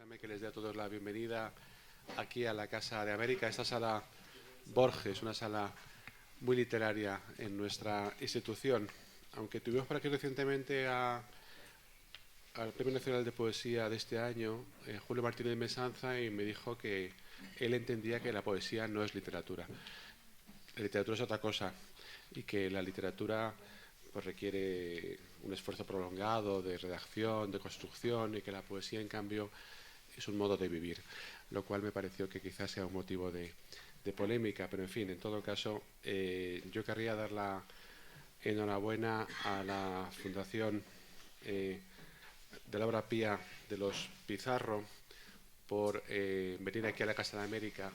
Déjame que les dé a todos la bienvenida aquí a la Casa de América, esta sala Borges, una sala muy literaria en nuestra institución. Aunque tuvimos por aquí recientemente al Premio Nacional de Poesía de este año, Julio Martínez Mesanza, y me dijo que él entendía que la poesía no es literatura. La literatura es otra cosa y que la literatura pues requiere un esfuerzo prolongado de redacción, de construcción, y que la poesía, en cambio, es un modo de vivir, lo cual me pareció que quizás sea un motivo de polémica, pero en fin, en todo caso, yo querría dar la enhorabuena a la Fundación de la Obra Pía de los Pizarro por venir aquí a la Casa de América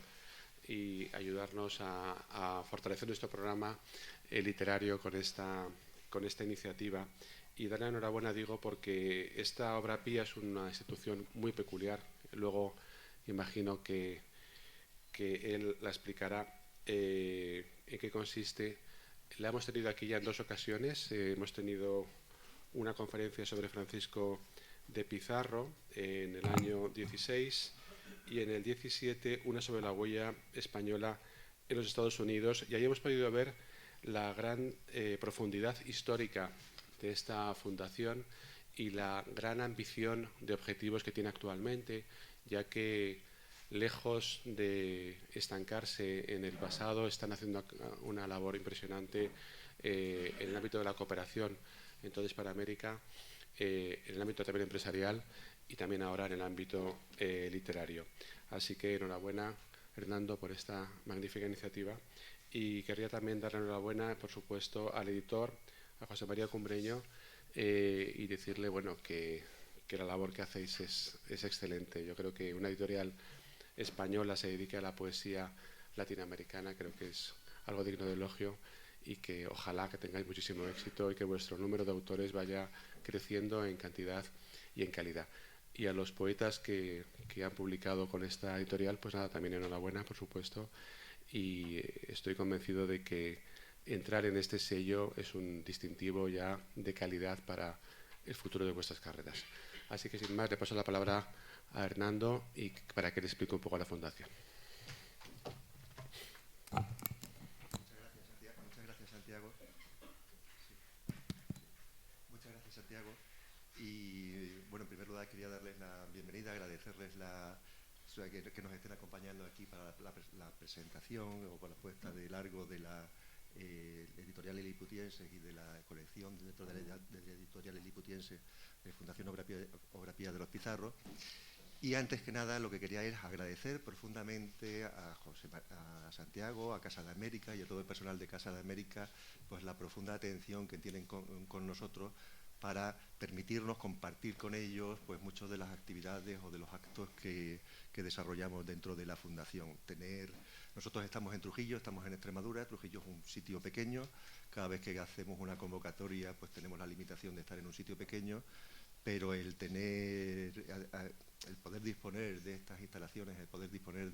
y ayudarnos a fortalecer nuestro programa literario con esta iniciativa. Y darle la enhorabuena, digo, porque esta Obra Pía es una institución muy peculiar. Luego imagino que él la explicará en qué consiste. La hemos tenido aquí ya en dos ocasiones. Hemos tenido una conferencia sobre Francisco de Pizarro en el año 16 y en el 17 una sobre la huella española en los Estados Unidos. Y ahí hemos podido ver la gran profundidad histórica de esta fundación y la gran ambición de objetivos que tiene actualmente, ya que lejos de estancarse en el pasado, están haciendo una labor impresionante en el ámbito de la cooperación en toda Hispanoamérica, en el ámbito también empresarial y también ahora en el ámbito literario. Así que enhorabuena, Hernando, por esta magnífica iniciativa. Y querría también darle enhorabuena, por supuesto, al editor, a José María Cumbreño, y decirle bueno, que la labor que hacéis es excelente. Yo creo que una editorial española se dedique a la poesía latinoamericana, creo que es algo digno de elogio, y que ojalá que tengáis muchísimo éxito y que vuestro número de autores vaya creciendo en cantidad y en calidad. Y a los poetas que han publicado con esta editorial, pues nada, también enhorabuena, por supuesto, y estoy convencido de que entrar en este sello es un distintivo ya de calidad para el futuro de vuestras carreras. Así que sin más, le paso la palabra a Hernando y para que le explique un poco a la Fundación. Muchas gracias, Santiago. Muchas gracias, Santiago. Y bueno, en primer lugar quería darles la bienvenida, agradecerles que nos estén acompañando aquí para la presentación o para la puesta de largo de la editorial Liliputienses y de la colección dentro de la editorial Liliputienses de Fundación Obra Pía de los Pizarro. Y antes que nada, lo que quería es agradecer profundamente a Santiago, a Casa de América y a todo el personal de Casa de América, pues la profunda atención que tienen con nosotros para permitirnos compartir con ellos pues muchas de las actividades o de los actos que desarrollamos dentro de la Fundación. Nosotros estamos en Trujillo, estamos en Extremadura. Trujillo es un sitio pequeño. Cada vez que hacemos una convocatoria, pues tenemos la limitación de estar en un sitio pequeño, pero el poder disponer de estas instalaciones, el poder disponer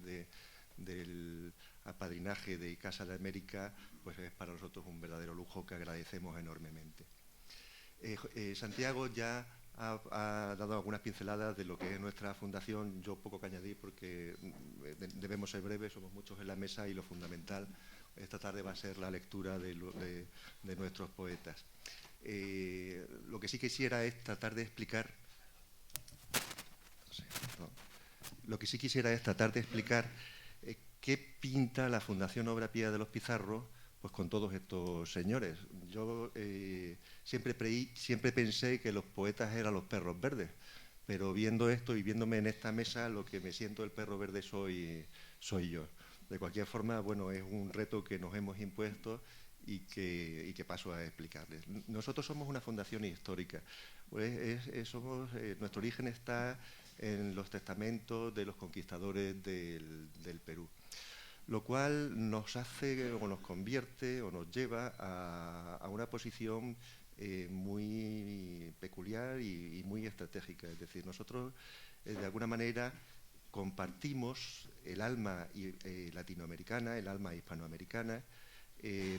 del apadrinaje de Casa de América, pues es para nosotros un verdadero lujo que agradecemos enormemente. Santiago ya ha dado algunas pinceladas de lo que es nuestra fundación. Yo poco que añadir porque debemos ser breves, somos muchos en la mesa y lo fundamental esta tarde va a ser la lectura de nuestros poetas. Lo que sí quisiera es tratar de explicar qué pinta la Fundación Obra Pía de los Pizarro pues con todos estos señores. Yo siempre pensé que los poetas eran los perros verdes, pero viendo esto y viéndome en esta mesa, lo que me siento el perro verde soy yo. De cualquier forma, bueno, es un reto que nos hemos impuesto y que paso a explicarles. Nosotros somos una fundación histórica. Nuestro origen está en los testamentos de los conquistadores del Perú, lo cual nos hace o nos convierte o nos lleva a una posición muy peculiar y muy estratégica. Es decir, nosotros de alguna manera compartimos el alma latinoamericana, el alma hispanoamericana,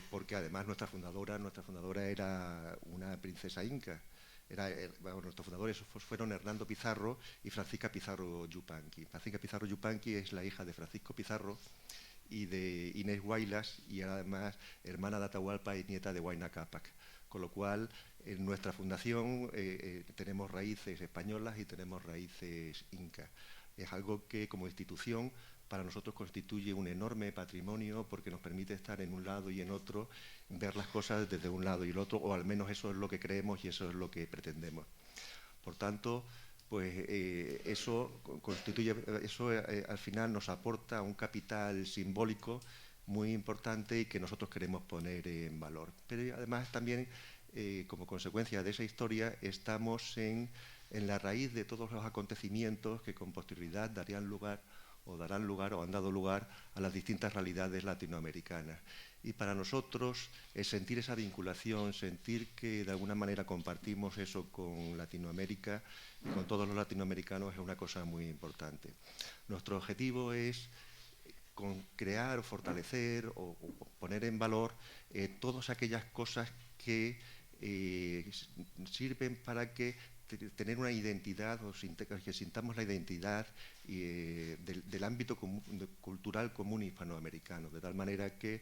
porque además nuestra fundadora era una princesa inca. nuestros fundadores fueron Hernando Pizarro y Francisca Pizarro Yupanqui. Francisca Pizarro Yupanqui es la hija de Francisco Pizarro y de Inés Guaylas, y además hermana de Atahualpa y nieta de Huayna Cápac. Con lo cual, en nuestra fundación tenemos raíces españolas y tenemos raíces incas. Es algo que, como institución, para nosotros constituye un enorme patrimonio, porque nos permite estar en un lado y en otro, ver las cosas desde un lado y el otro, o al menos eso es lo que creemos y eso es lo que pretendemos. Por tanto, pues eso al final nos aporta un capital simbólico muy importante y que nosotros queremos poner en valor. Pero además también, como consecuencia de esa historia, estamos en la raíz de todos los acontecimientos que con posterioridad darán lugar o han dado lugar a las distintas realidades latinoamericanas. Y para nosotros, sentir esa vinculación, sentir que de alguna manera compartimos eso con Latinoamérica y con todos los latinoamericanos, es una cosa muy importante. Nuestro objetivo es crear, fortalecer o poner en valor todas aquellas cosas que sirven para que tener una identidad, o que sintamos la identidad del ámbito cultural común hispanoamericano, de tal manera que,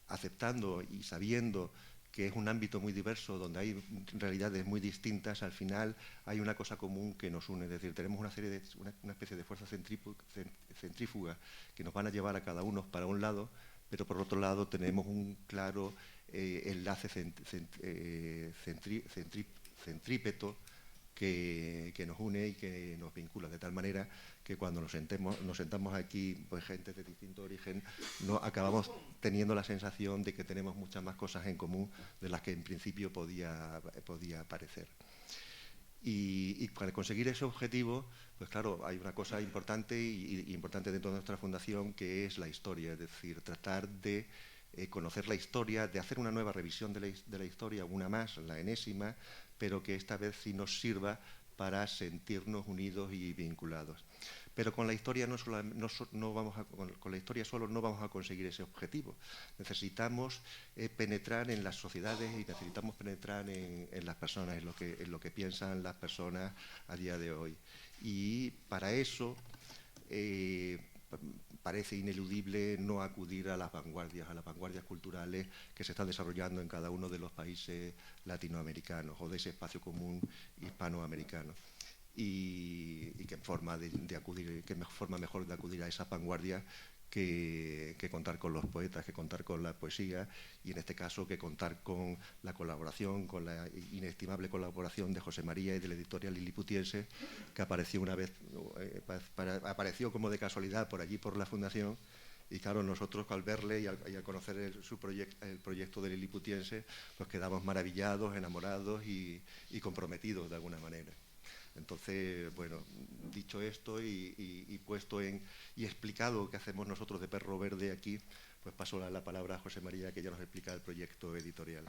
aceptando y sabiendo que es un ámbito muy diverso, donde hay realidades muy distintas, al final hay una cosa común que nos une. Es decir, tenemos una especie de fuerza centrífuga que nos van a llevar a cada uno para un lado, pero por otro lado tenemos un claro enlace centrípeto que nos une y que nos vincula, de tal manera que cuando nos sentamos aquí, pues gente de distinto origen, acabamos teniendo la sensación de que tenemos muchas más cosas en común de las que en principio podía parecer. Y para conseguir ese objetivo, pues claro, hay una cosa importante y importante dentro de nuestra fundación, que es la historia, es decir, tratar de conocer la historia, de hacer una nueva revisión de la historia, una más, la enésima, pero que esta vez sí nos sirva para sentirnos unidos y vinculados. Pero con la historia con la historia solo no vamos a conseguir ese objetivo. Necesitamos penetrar en las sociedades y necesitamos penetrar en las personas, en lo que piensan las personas a día de hoy. Y para eso parece ineludible no acudir a las vanguardias culturales que se están desarrollando en cada uno de los países latinoamericanos o de ese espacio común hispanoamericano. Y qué forma mejor de acudir a esa vanguardia que contar con los poetas, que contar con la poesía, y en este caso que contar con la colaboración, con la inestimable colaboración de José María y de la editorial Liliputiense, que apareció una vez, apareció como de casualidad por allí por la fundación, y claro, nosotros al verle y al conocer el proyecto de Liliputiense, pues quedamos maravillados, enamorados y comprometidos de alguna manera. Entonces, bueno, dicho esto y puesto y explicado qué hacemos nosotros de Perro Verde aquí, pues paso la palabra a José María, que ya nos explica el proyecto editorial.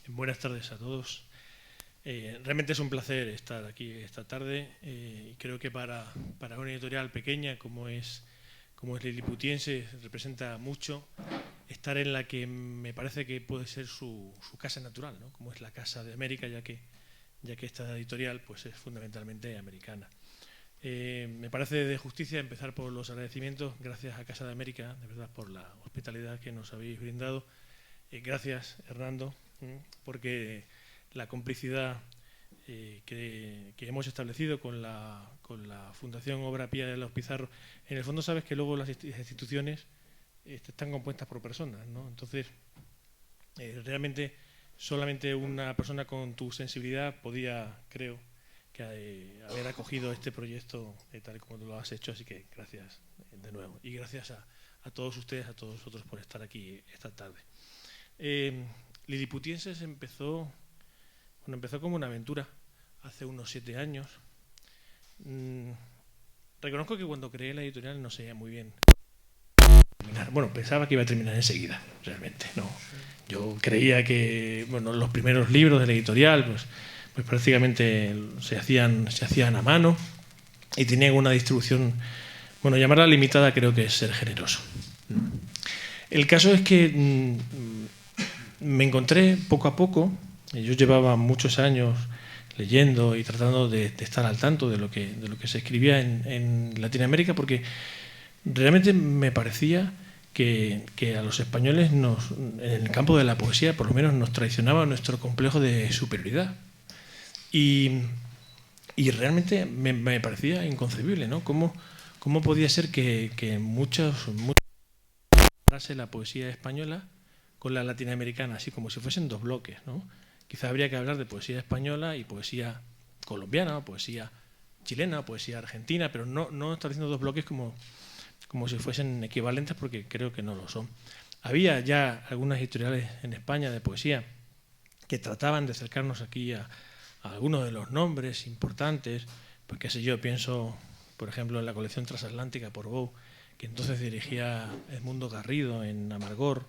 Buenas tardes a todos. Realmente es un placer estar aquí esta tarde. Creo que para una editorial pequeña como es Liliputiense representa mucho estar en la que me parece que puede ser su casa natural, ¿no? Como es la Casa de América, ya que esta editorial pues es fundamentalmente americana. Me parece de justicia empezar por los agradecimientos. Gracias a Casa de América, de verdad, por la hospitalidad que nos habéis brindado. Gracias, Hernando, porque la complicidad que hemos establecido con la Fundación Obra Pía de los Pizarro, en el fondo sabes que luego las instituciones están compuestas por personas, ¿no? Entonces, realmente solamente una persona con tu sensibilidad podía, creo, que haber acogido este proyecto tal y como tú lo has hecho, así que gracias de nuevo. Y gracias a todos ustedes, a todos vosotros por estar aquí esta tarde. Liliputienses empezó como una aventura hace unos 7 años. Reconozco que cuando creé la editorial no sabía muy bien. Bueno, pensaba que iba a terminar enseguida, realmente. No. Yo creía que los primeros libros de la editorial pues prácticamente se hacían a mano y tenían una distribución, llamarla limitada creo que es ser generoso. El caso es que me encontré poco a poco, yo llevaba muchos años leyendo y tratando de estar al tanto de lo que se escribía en Latinoamérica, porque realmente me parecía que a los españoles en el campo de la poesía por lo menos nos traicionaba nuestro complejo de superioridad. Y realmente me parecía inconcebible, ¿no? ¿Cómo podía ser que muchas la poesía española con la latinoamericana, así como si fuesen dos bloques, ¿no? Quizá habría que hablar de poesía española y poesía colombiana, o poesía chilena, o poesía argentina, pero no estableciendo dos bloques como si fuesen equivalentes, porque creo que no lo son. Había ya algunas editoriales en España de poesía que trataban de acercarnos aquí a algunos de los nombres importantes, pues qué sé yo, pienso, por ejemplo, en la colección transatlántica por Bou, que entonces dirigía Edmundo Garrido en Amargor,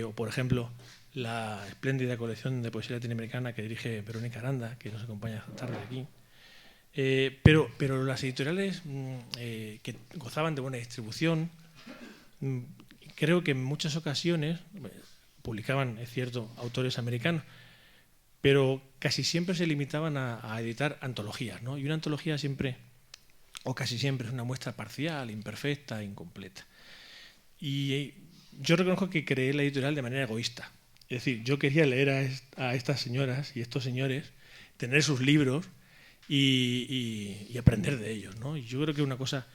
o por ejemplo la espléndida colección de poesía latinoamericana que dirige Verónica Aranda, que nos acompaña esta tarde aquí. Pero las editoriales que gozaban de buena distribución, creo que en muchas ocasiones publicaban, es cierto, autores americanos, pero casi siempre se limitaban a editar antologías, ¿no? Y una antología siempre, o casi siempre, es una muestra parcial, imperfecta, incompleta. Y yo reconozco que creé la editorial de manera egoísta. Es decir, yo quería leer a estas señoras y estos señores, tener sus libros y aprender de ellos, ¿no? Y yo creo que una cosa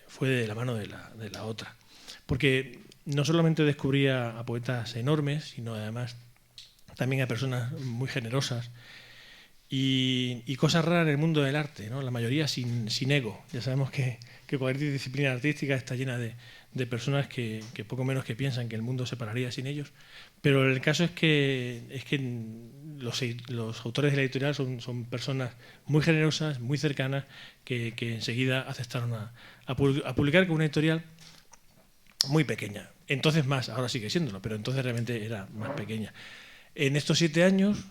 fue de la mano de la otra. Porque no solamente descubría a poetas enormes, sino además también a personas muy generosas y cosas raras en el mundo del arte, ¿no? La mayoría sin ego. Ya sabemos que cualquier disciplina artística está llena de personas que poco menos que piensan que el mundo se pararía sin ellos. Pero el caso es que los autores de la editorial son personas muy generosas, muy cercanas, que enseguida aceptaron a publicar con una editorial muy pequeña. Entonces más, ahora sigue siéndolo, pero entonces realmente era más pequeña. En estos 7 años,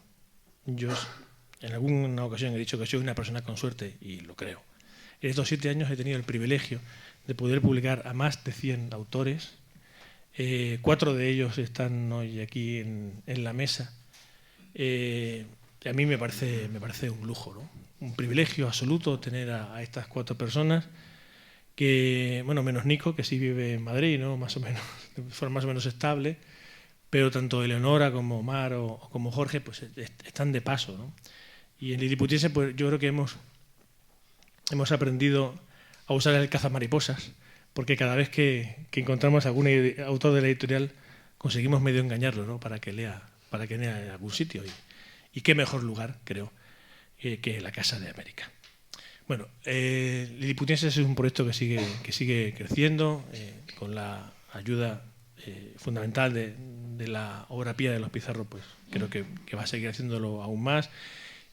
yo en alguna ocasión he dicho que soy una persona con suerte, y lo creo. En estos 7 años he tenido el privilegio de poder publicar a más de 100 autores. 4 de ellos están hoy aquí en la mesa. A mí me parece un lujo, ¿no? Un privilegio absoluto tener a estas 4 personas que, bueno, menos Nico, que sí vive en Madrid, ¿no? Más o menos, de forma más o menos estable, pero tanto Eleonora como Omar o como Jorge pues están de paso, ¿no? Y en Liliputiense pues yo creo que hemos aprendido a usar el cazamariposas, porque cada vez que encontramos a algún autor de la editorial conseguimos medio engañarlo, ¿no? para que lea en algún sitio. Y qué mejor lugar, creo, que la Casa de América. Bueno, Liliputienses es un proyecto que sigue creciendo, con la ayuda fundamental de la obra pía de los Pizarro, pues creo que va a seguir haciéndolo aún más,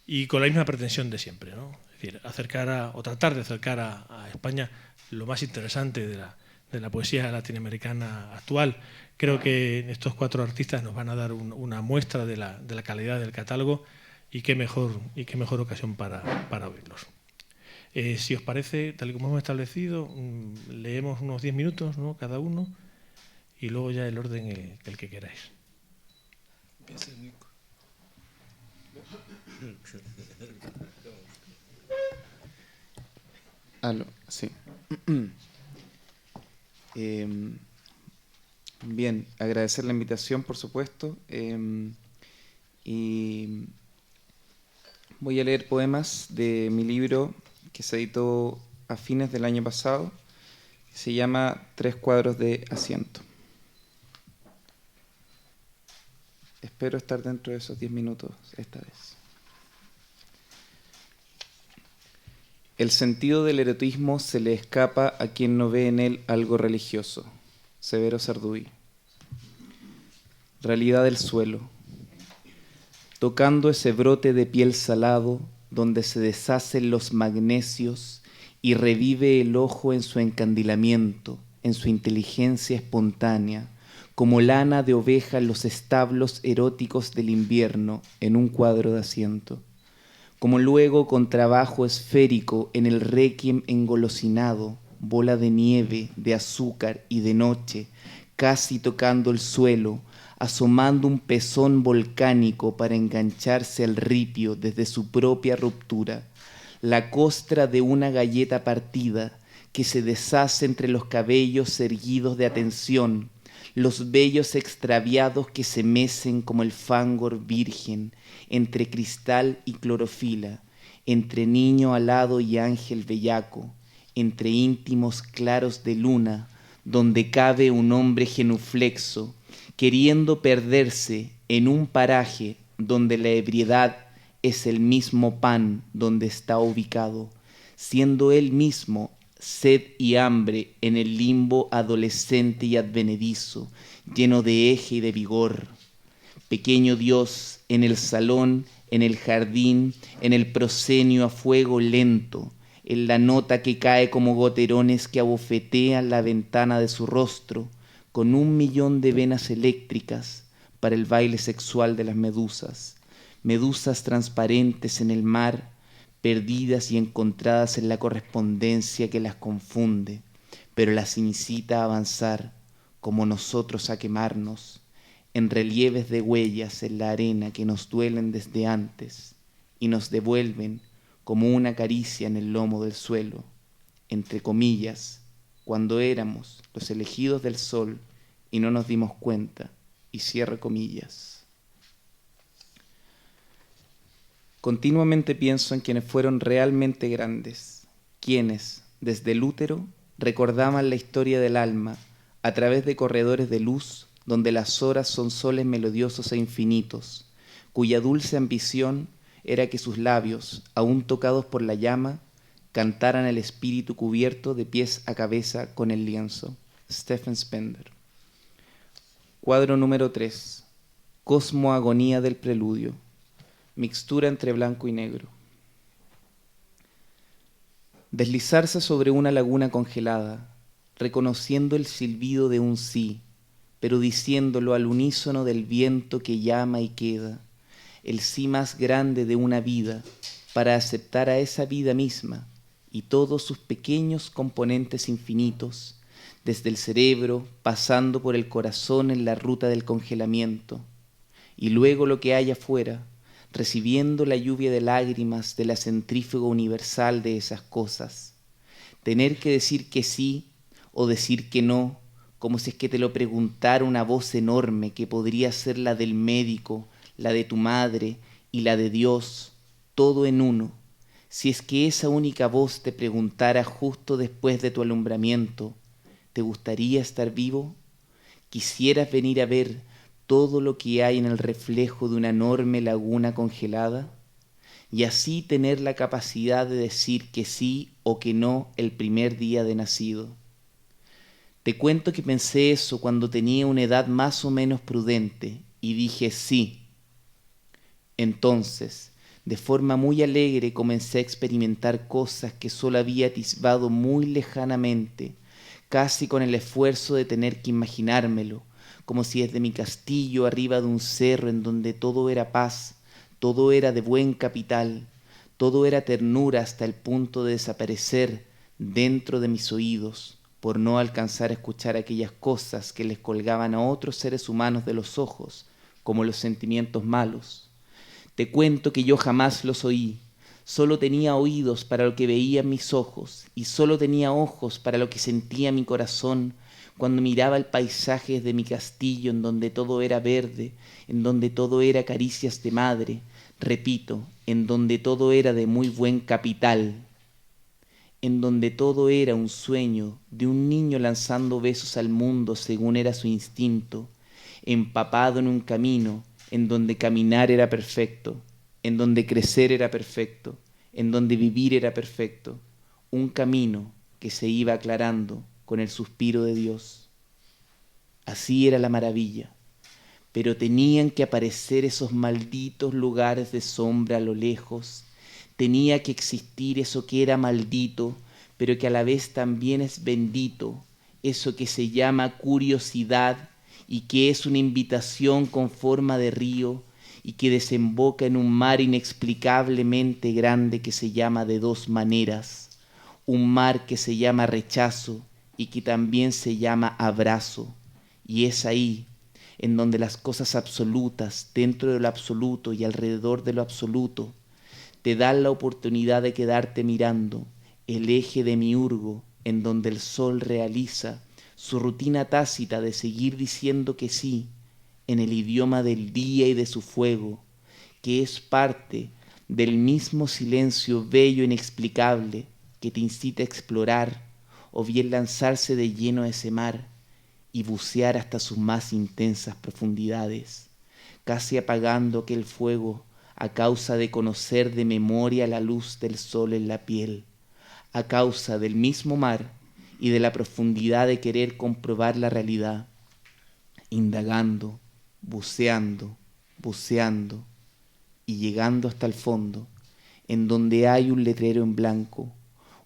y con la misma pretensión de siempre, ¿no? Es decir, tratar de acercar a España lo más interesante de la poesía latinoamericana actual. Creo que estos 4 artistas nos van a dar una muestra de la calidad del catálogo, y qué mejor ocasión para oírlos. Si os parece, tal y como hemos establecido, leemos unos 10 minutos, ¿no? Cada uno, y luego ya el orden el que queráis. Sí. Bien, agradecer la invitación, por supuesto, y voy a leer poemas de mi libro que se editó a fines del año pasado. Se llama 3 cuadros de asiento. Espero estar dentro de esos 10 minutos esta vez. El sentido del erotismo se le escapa a quien no ve en él algo religioso. Severo Sarduy. Realidad del suelo. Tocando ese brote de piel salado donde se deshacen los magnesios y revive el ojo en su encandilamiento, en su inteligencia espontánea, como lana de oveja en los establos eróticos del invierno en un cuadro de asiento, como luego con trabajo esférico en el requiem engolosinado, bola de nieve, de azúcar y de noche, casi tocando el suelo, asomando un pezón volcánico para engancharse al ripio desde su propia ruptura, la costra de una galleta partida que se deshace entre los cabellos erguidos de atención, los vellos extraviados que se mecen como el fangor virgen, entre cristal y clorofila, entre niño alado y ángel bellaco, entre íntimos claros de luna, donde cabe un hombre genuflexo, queriendo perderse en un paraje donde la ebriedad es el mismo pan donde está ubicado, siendo él mismo sed y hambre en el limbo adolescente y advenedizo, lleno de eje y de vigor. Pequeño Dios en el salón, en el jardín, en el proscenio a fuego lento, en la nota que cae como goterones que abofetean la ventana de su rostro, con 1.000.000 de venas eléctricas para el baile sexual de las medusas, medusas transparentes en el mar, perdidas y encontradas en la correspondencia que las confunde, pero las incita a avanzar, como nosotros a quemarnos, en relieves de huellas en la arena que nos duelen desde antes y nos devuelven como una caricia en el lomo del suelo, entre comillas, cuando éramos los elegidos del sol y no nos dimos cuenta, y cierre comillas. Continuamente pienso en quienes fueron realmente grandes, quienes, desde el útero, recordaban la historia del alma a través de corredores de luz donde las horas son soles melodiosos e infinitos, cuya dulce ambición era que sus labios, aún tocados por la llama, cantaran el espíritu cubierto de pies a cabeza con el lienzo. Stephen Spender. Cuadro número 3. Cosmoagonía del preludio. Mixtura entre blanco y negro. Deslizarse sobre una laguna congelada, reconociendo el silbido de un sí, pero diciéndolo al unísono del viento que llama y queda, el sí más grande de una vida, para aceptar a esa vida misma y todos sus pequeños componentes infinitos, desde el cerebro, pasando por el corazón en la ruta del congelamiento, y luego lo que hay afuera, recibiendo la lluvia de lágrimas de la centrífuga universal de esas cosas. Tener que decir que sí o decir que no, como si es que te lo preguntara una voz enorme que podría ser la del médico, la de tu madre y la de Dios, todo en uno. Si es que esa única voz te preguntara justo después de tu alumbramiento, ¿te gustaría estar vivo? ¿Quisieras venir a ver todo lo que hay en el reflejo de una enorme laguna congelada? Y así tener la capacidad de decir que sí o que no el primer día de nacido. Te cuento que pensé eso cuando tenía una edad más o menos prudente y dije sí. Entonces, de forma muy alegre comencé a experimentar cosas que solo había atisbado muy lejanamente, casi con el esfuerzo de tener que imaginármelo, como si desde mi castillo arriba de un cerro en donde todo era paz, todo era de buen capital, todo era ternura hasta el punto de desaparecer dentro de mis oídos, por no alcanzar a escuchar aquellas cosas que les colgaban a otros seres humanos de los ojos, como los sentimientos malos. Te cuento que yo jamás los oí, solo tenía oídos para lo que veían mis ojos y solo tenía ojos para lo que sentía mi corazón cuando miraba el paisaje desde mi castillo en donde todo era verde, en donde todo era caricias de madre, repito, en donde todo era de muy buen capital, en donde todo era un sueño de un niño lanzando besos al mundo según era su instinto, empapado en un camino en donde caminar era perfecto, en donde crecer era perfecto, en donde vivir era perfecto, un camino que se iba aclarando con el suspiro de Dios. Así era la maravilla, pero tenían que aparecer esos malditos lugares de sombra a lo lejos, tenía que existir eso que era maldito, pero que a la vez también es bendito, eso que se llama curiosidad y que es una invitación con forma de río y que desemboca en un mar inexplicablemente grande que se llama de dos maneras, un mar que se llama rechazo y que también se llama abrazo, Y es ahí en donde las cosas absolutas, dentro de lo absoluto y alrededor de lo absoluto, te dan la oportunidad de quedarte mirando el eje de Miurgo, en donde el sol realiza su rutina tácita de seguir diciendo que sí, en el idioma del día y de su fuego, que es parte del mismo silencio bello e inexplicable que te incita a explorar o bien lanzarse de lleno a ese mar y bucear hasta sus más intensas profundidades, casi apagando aquel fuego a causa de conocer de memoria la luz del sol en la piel, a causa del mismo mar y de la profundidad de querer comprobar la realidad, indagando, buceando, buceando y llegando hasta el fondo, en donde hay un letrero en blanco,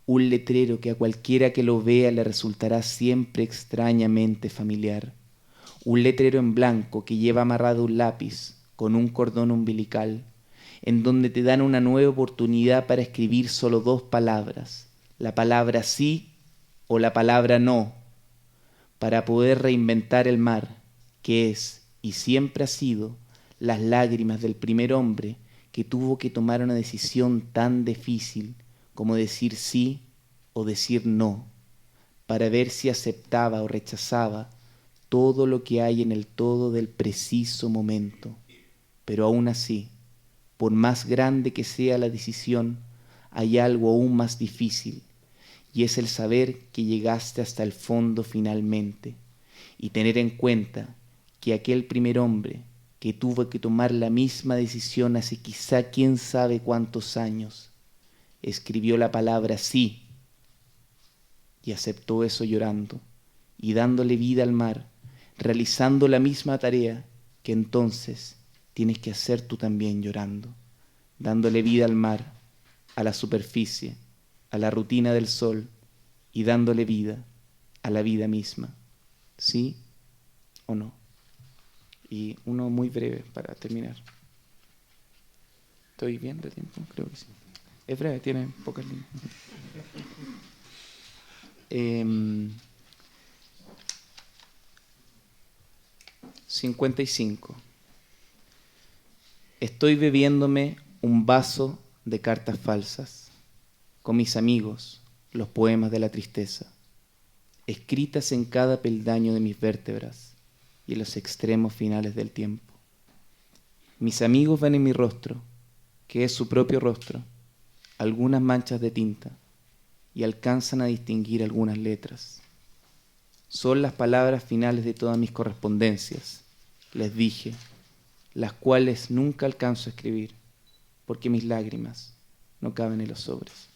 un letrero que a cualquiera que lo vea le resultará siempre extrañamente familiar, un letrero en blanco que lleva amarrado un lápiz con un cordón umbilical, en donde te dan una nueva oportunidad para escribir solo 2 palabras, la palabra sí o la palabra no, para poder reinventar el mar, que es y siempre ha sido las lágrimas del primer hombre que tuvo que tomar una decisión tan difícil como decir sí o decir no, para ver si aceptaba o rechazaba todo lo que hay en el todo del preciso momento. Pero aún así, por más grande que sea la decisión, hay algo aún más difícil, y es el saber que llegaste hasta el fondo finalmente, y tener en cuenta que aquel primer hombre que tuvo que tomar la misma decisión hace quizá quién sabe cuántos años, escribió la palabra sí, y aceptó eso llorando, y dándole vida al mar, realizando la misma tarea que entonces tienes que hacer tú también llorando, dándole vida al mar, a la superficie, a la rutina del sol, y dándole vida a la vida misma. ¿Sí o no? Y uno muy breve para terminar. ¿Estoy bien de tiempo? Creo que sí. Es breve, tiene pocas líneas. 55. Estoy bebiéndome un vaso de cartas falsas, con mis amigos, los poemas de la tristeza, escritas en cada peldaño de mis vértebras y en los extremos finales del tiempo. Mis amigos ven en mi rostro, que es su propio rostro, algunas manchas de tinta y alcanzan a distinguir algunas letras. Son las palabras finales de todas mis correspondencias, les dije, las cuales nunca alcanzo a escribir, porque mis lágrimas no caben en los sobres.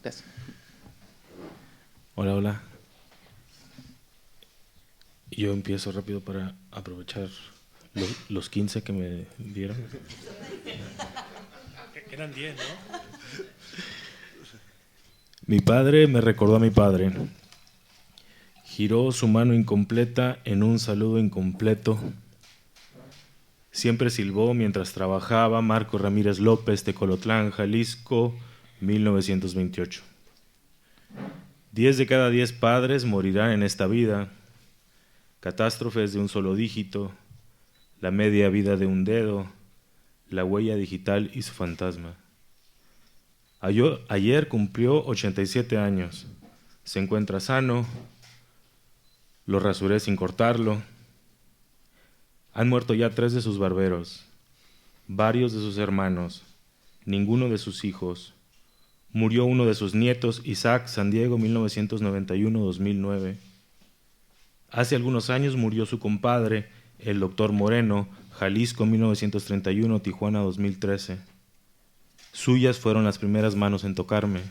Gracias. Hola, hola. Yo empiezo rápido para aprovechar los 15 que me dieron. Eran 10, ¿no? Mi padre me recordó a mi padre. Giró su mano incompleta en un saludo incompleto. Siempre silbó mientras trabajaba. Marco Ramírez López, Tecolotlán, Jalisco, 1928. 10 de cada 10 padres morirán en esta vida. Catástrofes de un solo dígito, la media vida de un dedo, la huella digital y su fantasma. Ayer cumplió 87 años. Se encuentra sano. Lo rasuré sin cortarlo. Han muerto ya 3 de sus barberos, varios de sus hermanos, ninguno de sus hijos. Murió uno de sus nietos, Isaac, San Diego, 1991-2009. Hace algunos años murió su compadre, el doctor Moreno, Jalisco, 1931, Tijuana, 2013. Suyas fueron las primeras manos en tocarme.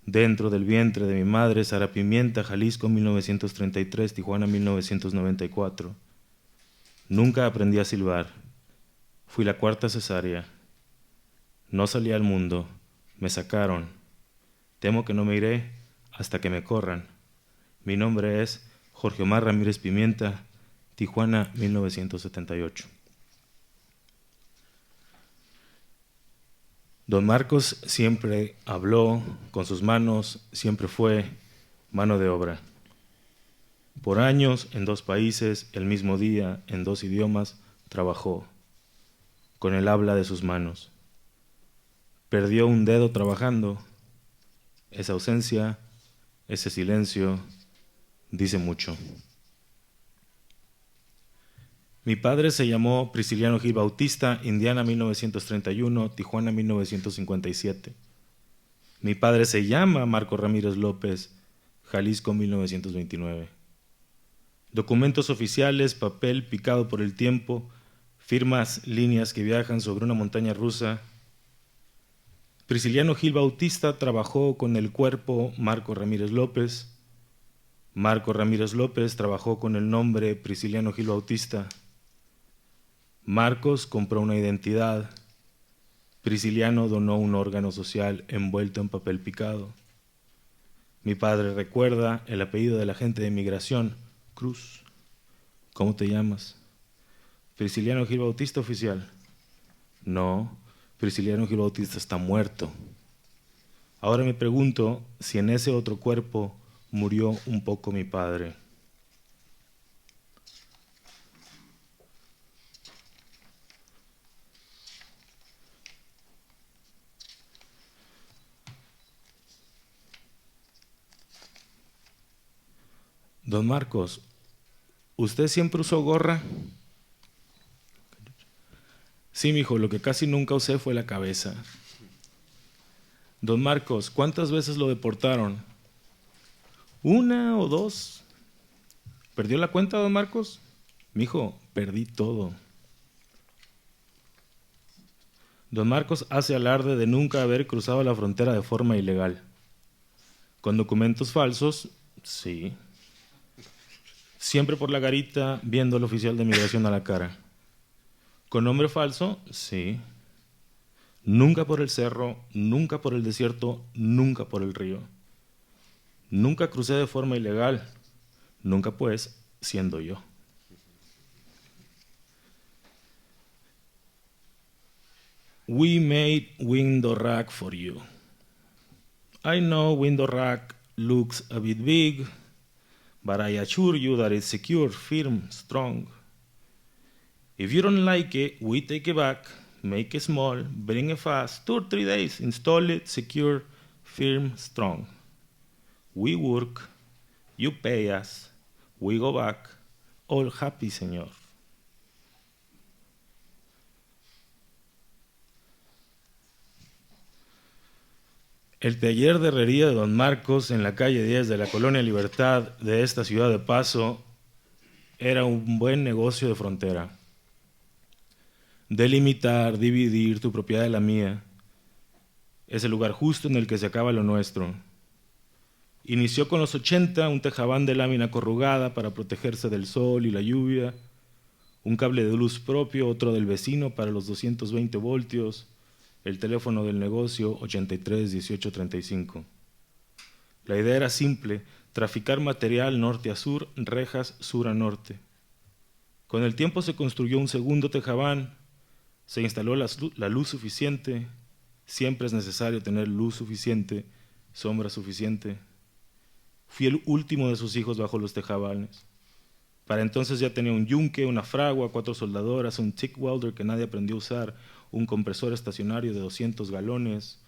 Dentro del vientre de mi madre, Sara Pimienta, Jalisco, 1933, Tijuana, 1994. Nunca aprendí a silbar. Fui la 4ª cesárea. No salí al mundo. Me sacaron. Temo que no me iré hasta que me corran. Mi nombre es Jorge Omar Ramírez Pimienta. Tijuana, 1978. Don Marcos siempre habló con sus manos, siempre fue mano de obra. Por años, en 2 países, el mismo día, en 2 idiomas, trabajó, con el habla de sus manos. Perdió un dedo trabajando. Esa ausencia, ese silencio, dice mucho. Mi padre se llamó Prisciliano Gil Bautista, Indiana 1931, Tijuana 1957. Mi padre se llama Marco Ramírez López, Jalisco 1929. Documentos oficiales, papel picado por el tiempo, firmas, líneas que viajan sobre una montaña rusa. Prisciliano Gil Bautista trabajó con el cuerpo Marco Ramírez López. Marco Ramírez López trabajó con el nombre Prisciliano Gil Bautista. Marcos compró una identidad. Prisciliano donó un órgano social envuelto en papel picado. Mi padre recuerda el apellido del agente de migración, Cruz. ¿Cómo te llamas? Prisciliano Gil Bautista, oficial. No, Prisciliano Gil Bautista está muerto. Ahora me pregunto si en ese otro cuerpo murió un poco mi padre. Don Marcos, ¿usted siempre usó gorra? Sí, mijo, lo que casi nunca usé fue la cabeza. Don Marcos, ¿cuántas veces lo deportaron? 1 o 2. ¿Perdió la cuenta, don Marcos? Mijo, perdí todo. Don Marcos hace alarde de nunca haber cruzado la frontera de forma ilegal. ¿Con documentos falsos? Sí. Siempre por la garita, viendo al oficial de migración a la cara. ¿Con nombre falso? Sí. Nunca por el cerro, nunca por el desierto, nunca por el río. Nunca crucé de forma ilegal, nunca pues siendo yo. We made window rack for you. I know window rack looks a bit big, but I assure you that it's secure, firm, strong. If you don't like it, we take it back, make it small, bring it fast, 2 or 3 days, install it, secure, firm, strong. We work, you pay us, we go back, all happy, señor. El taller de herrería de don Marcos en la calle 10 de la Colonia Libertad de esta ciudad de Paso era un buen negocio de frontera. Delimitar, dividir tu propiedad de la mía, es el lugar justo en el que se acaba lo nuestro. Inició con los 80 un tejabán de lámina corrugada para protegerse del sol y la lluvia, un cable de luz propio, otro del vecino para los 220 voltios, el teléfono del negocio 83 18 35. La idea era simple, traficar material norte a sur, rejas sur a norte. Con el tiempo se construyó un segundo tejabán, se instaló la luz suficiente, siempre es necesario tener luz suficiente, sombra suficiente. Fui el último de sus hijos bajo los tejabanes. Para entonces ya tenía un yunque, una fragua, 4 soldadoras, un TIG welder que nadie aprendió a usar, un compresor estacionario de 200 galones,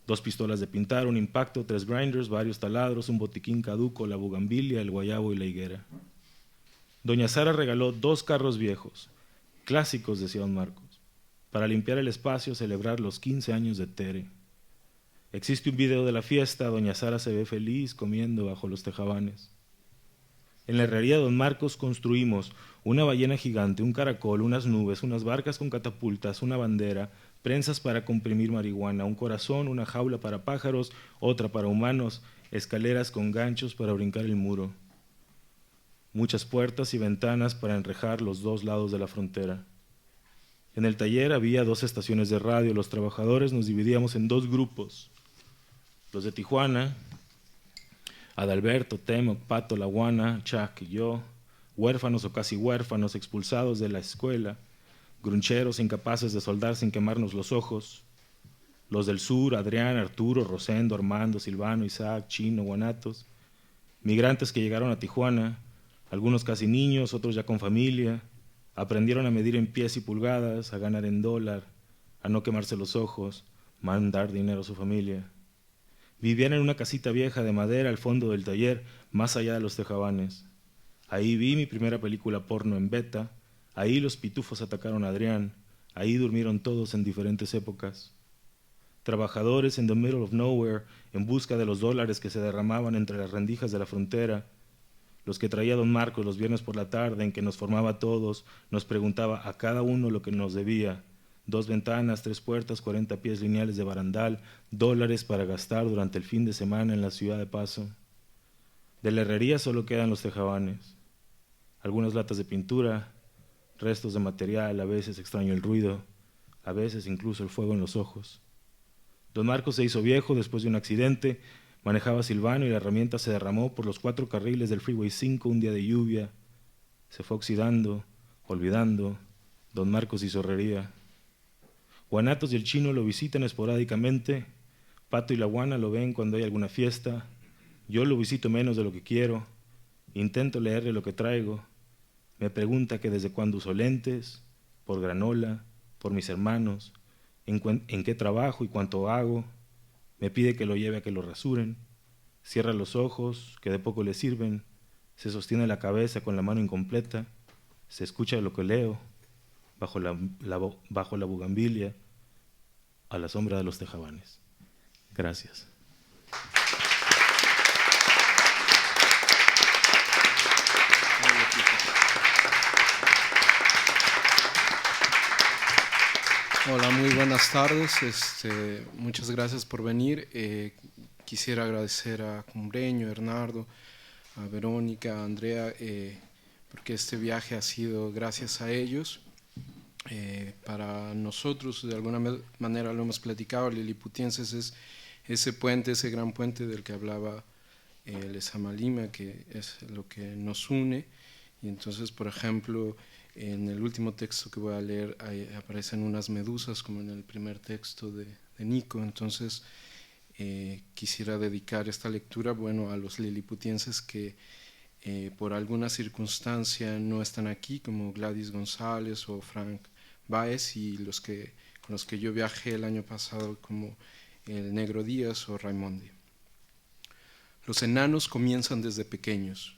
2 pistolas de pintar, un impacto, 3 grinders, varios taladros, un botiquín caduco, la bugambilia, el guayabo y la higuera. Doña Sara regaló 2 carros viejos, clásicos, decía don Marcos, para limpiar el espacio, celebrar los 15 años de Tere. Existe un video de la fiesta, doña Sara se ve feliz comiendo bajo los tejabanes. En la herrería de don Marcos construimos una ballena gigante, un caracol, unas nubes, unas barcas con catapultas, una bandera, prensas para comprimir marihuana, un corazón, una jaula para pájaros, otra para humanos, escaleras con ganchos para brincar el muro. Muchas puertas y ventanas para enrejar los 2 lados de la frontera. En el taller había 2 estaciones de radio. Los trabajadores nos dividíamos en 2 grupos. Los de Tijuana, Adalberto, Temoc, Pato, La Guana, Chuck y yo. huérfanos o casi huérfanos expulsados de la escuela, gruncheros incapaces de soldar sin quemarnos los ojos, los del sur, Adrián, Arturo, Rosendo, Armando, Silvano, Isaac, Chino, Guanatos, migrantes que llegaron a Tijuana, algunos casi niños, otros ya con familia, aprendieron a medir en pies y pulgadas, a ganar en dólar, a no quemarse los ojos, mandar dinero a su familia. Vivían en una casita vieja de madera al fondo del taller, más allá de los tejabanes. Ahí vi mi primera película porno en beta, ahí los pitufos atacaron a Adrián, ahí durmieron todos en diferentes épocas. Trabajadores en the middle of nowhere, en busca de los dólares que se derramaban entre las rendijas de la frontera, los que traía don Marcos los viernes por la tarde, en que nos formaba a todos, nos preguntaba a cada uno lo que nos debía. 2 ventanas, 3 puertas, 40 pies lineales de barandal, dólares para gastar durante el fin de semana en la ciudad de Paso. De la herrería solo quedan los tejabanes, algunas latas de pintura, restos de material, a veces extraño el ruido, a veces incluso el fuego en los ojos. Don Marcos se hizo viejo después de un accidente, manejaba Silvano y la herramienta se derramó por los 4 carriles del Freeway 5 un día de lluvia. Se fue oxidando, olvidando. Don Marcos hizo herrería. Guanatos y el Chino lo visitan esporádicamente. Pato y la Guana lo ven cuando hay alguna fiesta. Yo lo visito menos de lo que quiero. Intento leerle lo que traigo. Me pregunta que desde cuándo uso lentes, por granola, por mis hermanos, en qué trabajo y cuánto hago. Me pide que lo lleve a que lo rasuren. Cierra los ojos, que de poco le sirven. Se sostiene la cabeza con la mano incompleta. Se escucha lo que leo, bajo la bugambilia, a la sombra de los tejabanes. Gracias. Hola, muy buenas tardes. Muchas gracias por venir. Quisiera agradecer a Cumbreño, a Hernando, a Verónica, a Andrea, porque este viaje ha sido gracias a ellos. Para nosotros, de alguna manera lo hemos platicado, Liliputienses es ese puente, ese gran puente del que hablaba Lezama Lima, que es lo que nos une. Y entonces, por ejemplo, en el último texto que voy a leer aparecen unas medusas, como en el primer texto de Nico. Entonces, quisiera dedicar esta lectura, bueno, a los liliputienses que por alguna circunstancia no están aquí, como Gladys González o Frank Baez, y con los que yo viajé el año pasado, como el Negro Díaz o Raimondi. Los enanos comienzan desde pequeños.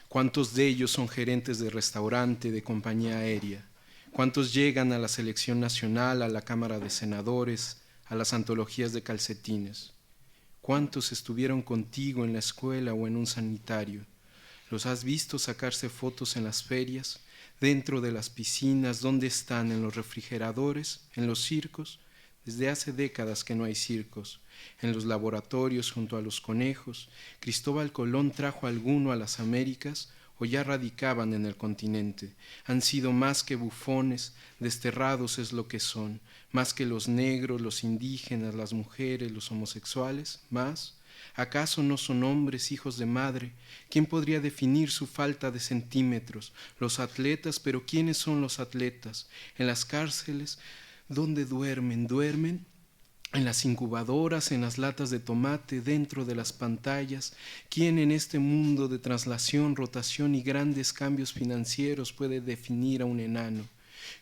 ¿Cuántos de ellos son gerentes de restaurante, de compañía aérea? ¿Cuántos llegan a la selección nacional, a la Cámara de Senadores, a las antologías de calcetines? ¿Cuántos estuvieron contigo en la escuela o en un sanitario? ¿Los has visto sacarse fotos en las ferias, dentro de las piscinas? ¿Dónde están? ¿En los refrigeradores? ¿En los circos? Desde hace décadas que no hay circos. En los laboratorios junto a los conejos. ¿Cristóbal Colón trajo alguno a las Américas o ya radicaban en el continente? Han sido más que bufones, desterrados es lo que son, más que los negros, los indígenas, las mujeres, los homosexuales, más. ¿Acaso no son hombres, hijos de madre? ¿Quién podría definir su falta de centímetros? Los atletas, pero ¿quiénes son los atletas? En las cárceles, ¿dónde duermen? ¿Duermen? En las incubadoras, en las latas de tomate, dentro de las pantallas. ¿Quién en este mundo de traslación, rotación y grandes cambios financieros puede definir a un enano?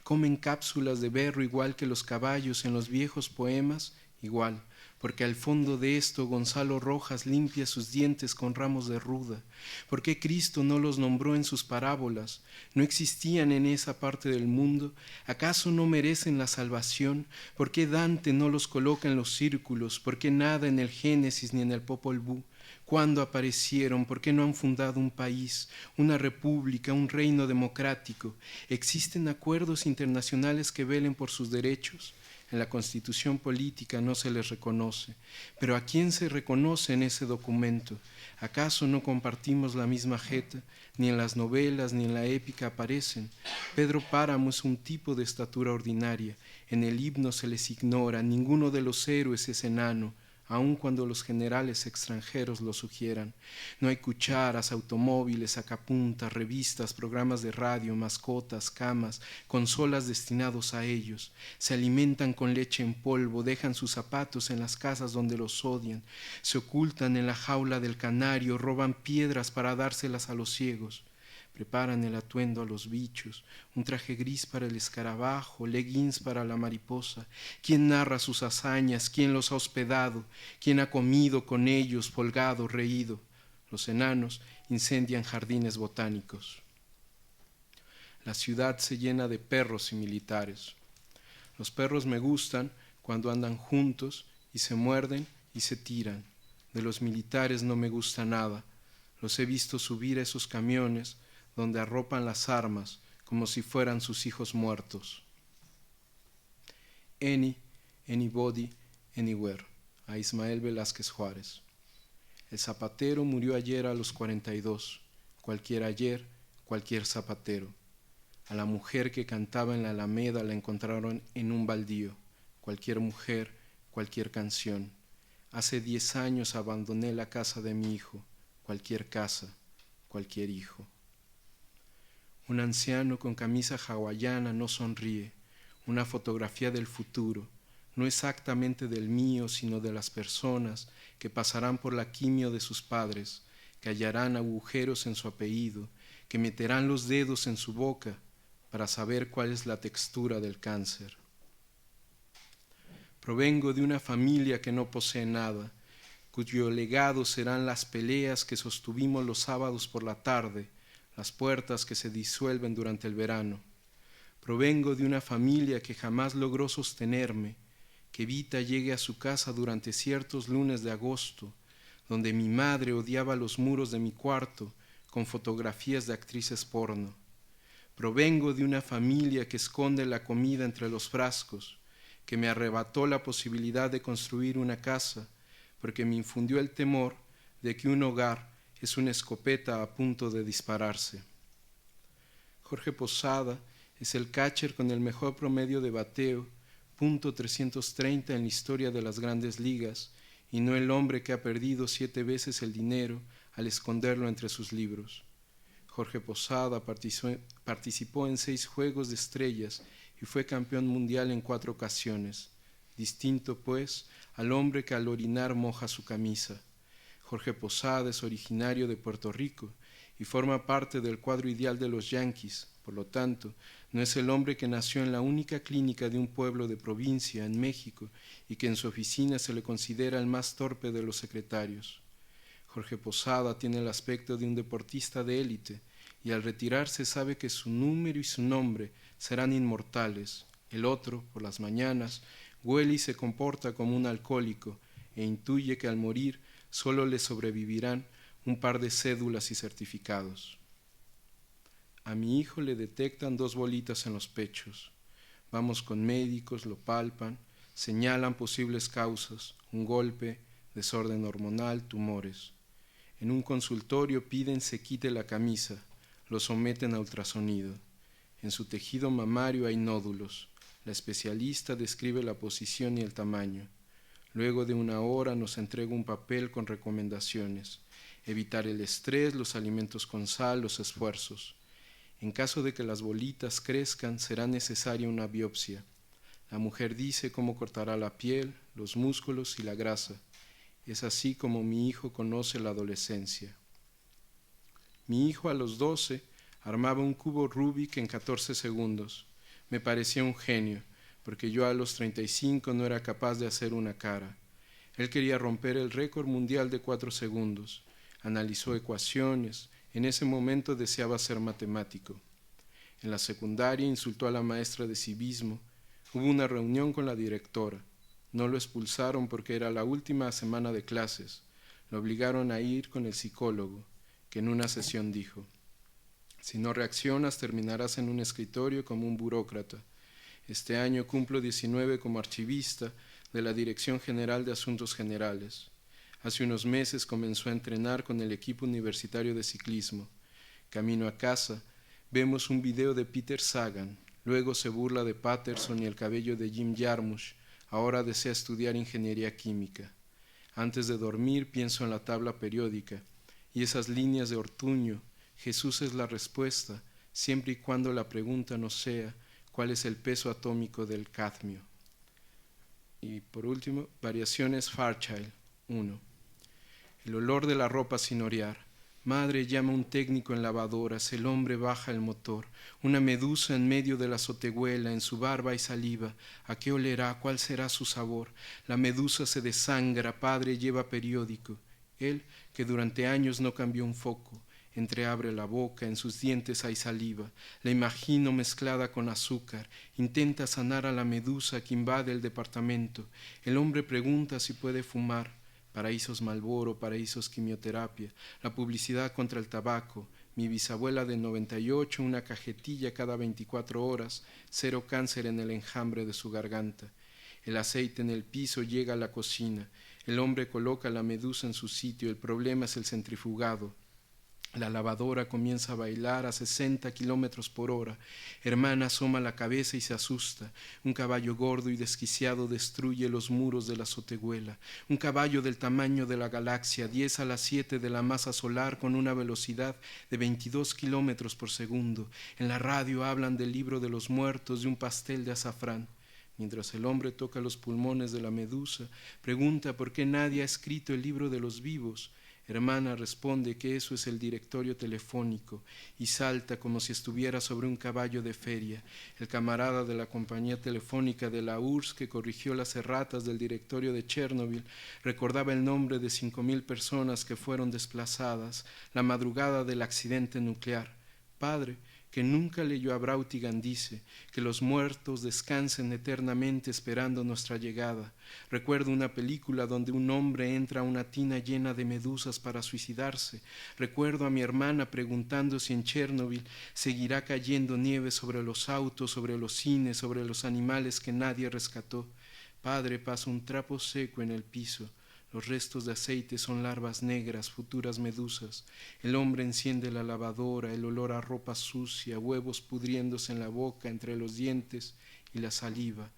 ¿Comen cápsulas de berro igual que los caballos en los viejos poemas? Igual, porque al fondo de esto Gonzalo Rojas limpia sus dientes con ramos de ruda. ¿Por qué Cristo no los nombró en sus parábolas? ¿No existían en esa parte del mundo? ¿Acaso no merecen la salvación? ¿Por qué Dante no los coloca en los círculos? ¿Por qué nada en el Génesis ni en el Popol Vuh? ¿Cuándo aparecieron? ¿Por qué no han fundado un país, una república, un reino democrático? ¿Existen acuerdos internacionales que velen por sus derechos? En la Constitución política no se les reconoce. ¿Pero a quién se reconoce en ese documento? ¿Acaso no compartimos la misma jeta? Ni en las novelas ni en la épica aparecen. Pedro Páramo es un tipo de estatura ordinaria. En el himno se les ignora. Ninguno de los héroes es enano. aun cuando los generales extranjeros lo sugieran. No hay cucharas, automóviles, sacapuntas, revistas, programas de radio, mascotas, camas, consolas destinados a ellos. Se alimentan con leche en polvo, dejan sus zapatos en las casas donde los odian, se ocultan en la jaula del canario, roban piedras para dárselas a los ciegos. Preparan el atuendo a los bichos, un traje gris para el escarabajo, leggings para la mariposa. ¿Quién narra sus hazañas? ¿Quién los ha hospedado? ¿Quién ha comido con ellos, folgado, reído? Los enanos incendian jardines botánicos. La ciudad se llena de perros y militares. Los perros me gustan cuando andan juntos y se muerden y se tiran. De los militares no me gusta nada. Los he visto subir a esos camiones donde arropan las armas como si fueran sus hijos muertos. Anybody, Anywhere, a Ismael Velázquez Juárez. El zapatero murió ayer a los 42, cualquier ayer, cualquier zapatero. A la mujer que cantaba en la Alameda la encontraron en un baldío, cualquier mujer, cualquier canción. Hace 10 años abandoné la casa de mi hijo, cualquier casa, cualquier hijo. Un anciano con camisa hawaiana no sonríe, una fotografía del futuro, no exactamente del mío, sino de las personas que pasarán por la quimio de sus padres, que hallarán agujeros en su apellido, que meterán los dedos en su boca para saber cuál es la textura del cáncer. Provengo de una familia que no posee nada, cuyo legado serán las peleas que sostuvimos los sábados por la tarde, las puertas que se disuelven durante el verano. Provengo de una familia que jamás logró sostenerme, que Vita llegue a su casa durante ciertos lunes de agosto, donde mi madre odiaba los muros de mi cuarto con fotografías de actrices porno. Provengo de una familia que esconde la comida entre los frascos, que me arrebató la posibilidad de construir una casa, porque me infundió el temor de que un hogar es una escopeta a punto de dispararse. Jorge Posada es el catcher con el mejor promedio de bateo, .330 en la historia de las grandes ligas, y no el hombre que ha perdido 7 veces el dinero al esconderlo entre sus libros. Jorge Posada participó en 6 Juegos de Estrellas y fue campeón mundial en 4 ocasiones, distinto, pues, al hombre que al orinar moja su camisa. Jorge Posada es originario de Puerto Rico y forma parte del cuadro ideal de los Yankees. Por lo tanto, no es el hombre que nació en la única clínica de un pueblo de provincia en México y que en su oficina se le considera el más torpe de los secretarios. Jorge Posada tiene el aspecto de un deportista de élite y al retirarse sabe que su número y su nombre serán inmortales. El otro, por las mañanas, huele y se comporta como un alcohólico e intuye que al morir solo le sobrevivirán un par de cédulas y certificados. A mi hijo le detectan 2 bolitas en los pechos. Vamos con médicos, lo palpan, señalan posibles causas, un golpe, desorden hormonal, tumores. En un consultorio piden se quite la camisa, lo someten a ultrasonido. En su tejido mamario hay nódulos. La especialista describe la posición y el tamaño. Luego de 1 hora nos entrega un papel con recomendaciones. Evitar el estrés, los alimentos con sal, los esfuerzos. En caso de que las bolitas crezcan, será necesaria una biopsia. La mujer dice cómo cortará la piel, los músculos y la grasa. Es así como mi hijo conoce la adolescencia. Mi hijo a los 12 armaba un cubo Rubik en 14 segundos. Me parecía un genio, porque yo a los 35 no era capaz de hacer una cara. Él quería romper el récord mundial de 4 segundos. Analizó ecuaciones. En ese momento deseaba ser matemático. En la secundaria insultó a la maestra de civismo. Hubo una reunión con la directora. No lo expulsaron porque era la última semana de clases. Lo obligaron a ir con el psicólogo, que en una sesión dijo: si no reaccionas, terminarás en un escritorio como un burócrata. Este año cumplo 19 como archivista de la Dirección General de Asuntos Generales. Hace unos meses comenzó a entrenar con el equipo universitario de ciclismo. Camino a casa, vemos un video de Peter Sagan. Luego se burla de Patterson y el cabello de Jim Jarmusch. Ahora desea estudiar ingeniería química. Antes de dormir pienso en la tabla periódica y esas líneas de Ortuño. Jesús es la respuesta, siempre y cuando la pregunta no sea cuál es el peso atómico del cadmio. Y por último, Variaciones Fairchild 1. El olor de la ropa sin orear. Madre llama a un técnico en lavadoras, el hombre baja el motor. Una medusa en medio de la azotehuela, en su barba hay saliva. ¿A qué olerá? ¿Cuál será su sabor? La medusa se desangra, padre lleva periódico. Él, que durante años no cambió un foco, entreabre la boca, en sus dientes hay saliva. La imagino mezclada con azúcar. Intenta sanar a la medusa que invade el departamento. El hombre pregunta si puede fumar. Paraísos Marlboro, paraísos quimioterapia, la publicidad contra el tabaco, mi bisabuela de 98, una cajetilla cada 24 horas, 0 cáncer en el enjambre de su garganta. El aceite en el piso llega a la cocina, el hombre coloca la medusa en su sitio, el problema es el centrifugado. La lavadora comienza a bailar a 60 kilómetros por hora. Hermana asoma la cabeza y se asusta. Un caballo gordo y desquiciado destruye los muros de la azotehuela. Un caballo del tamaño de la galaxia, 10 a las 7 de la masa solar con una velocidad de 22 kilómetros por segundo. En la radio hablan del libro de los muertos, de un pastel de azafrán. Mientras el hombre toca los pulmones de la medusa, pregunta por qué nadie ha escrito el libro de los vivos. Hermana responde que eso es el directorio telefónico y salta como si estuviera sobre un caballo de feria. El camarada de la compañía telefónica de la URSS que corrigió las erratas del directorio de Chernobyl recordaba el nombre de 5,000 personas que fueron desplazadas la madrugada del accidente nuclear. Padre, que nunca leyó a Brautigan, dice que los muertos descansen eternamente esperando nuestra llegada. Recuerdo una película donde un hombre entra a una tina llena de medusas para suicidarse. Recuerdo a mi hermana preguntando si en Chernobyl seguirá cayendo nieve sobre los autos, sobre los cines, sobre los animales que nadie rescató. Padre, pasa un trapo seco en el piso. Los restos de aceite son larvas negras, futuras medusas. El hombre enciende la lavadora, el olor a ropa sucia, huevos pudriéndose en la boca, entre los dientes y la saliva.